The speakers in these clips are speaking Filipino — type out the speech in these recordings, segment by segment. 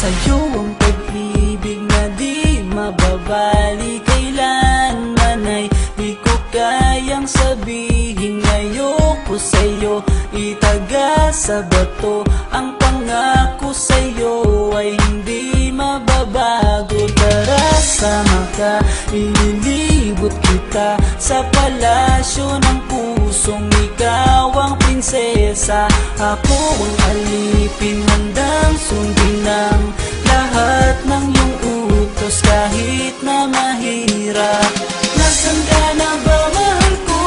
sa'yo ang pag-ibig na di mababali. Kailanman ay di ko kayang sabihin. Ayoko sa'yo itaga sa bato. Ang pangako sa'yo ay hindi mababago. Tara, sama ka, ililibot kita sa palasyo ng pusong. Ikaw ang prinsesa, ako ang alipin. Handang sundin ng lahat ng iyong utos kahit na mahirap. Nasaan ka na ba, mahal ko?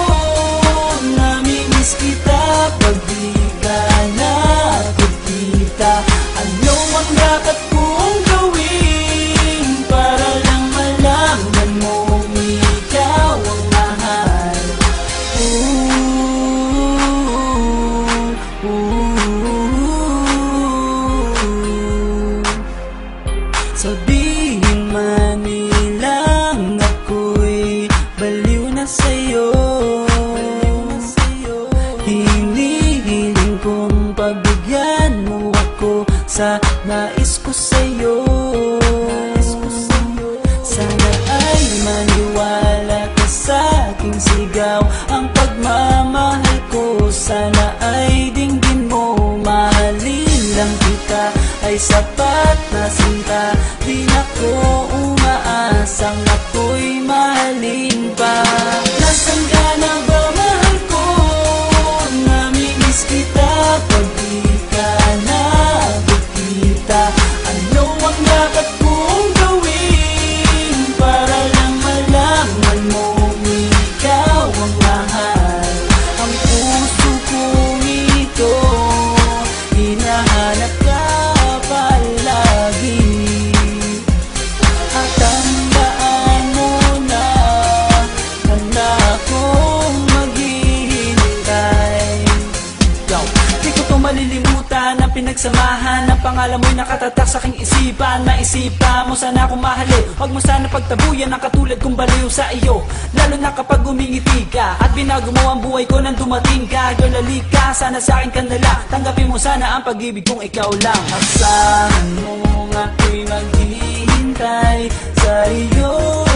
Namimiss kita pag di ka nakikita. Ano ang dapat kong gawin para lang malaman mo ikaw ang mahal? Sabihin man nilang ako'y baliw na sa'yo. Hinihiling kong pagbigyan mo ako sa nais ko sa'yo. Sana ay maniwala ka sa aking sigaw. Ang pagmamahal ko sana ay dinggin mo. Mahalin lang kita ay sapat na sinta. Di na ko umaasang ako'y mahalin pa. Nasaan ka na ba, mahal ko? Namimiss kita pag di ka nakikita. Ano ang dapat kong gawin para lang malaman mo ikaw ang mahal? Ang puso kong ito hinahanap ka palagi. At tandaan mo na handa akong maghihintay. Di ko to malilimutan ang pinagsamahan. Ang pangalan mo'y nakatatak sa aking isipan. Maisipan mo sana akong mahalin. Huwag mo sana pagtabuyan ang katulad kong baliw sa iyo. Lalo na kapag umingiti ka at binago mo ang buhay ko nang dumating ka. Girl, halika, sana sa akin ka nala. Tanggapin mo sana ang pag-ibig kong ikaw lang. Asahan mo ako'y maghihintay sa iyo.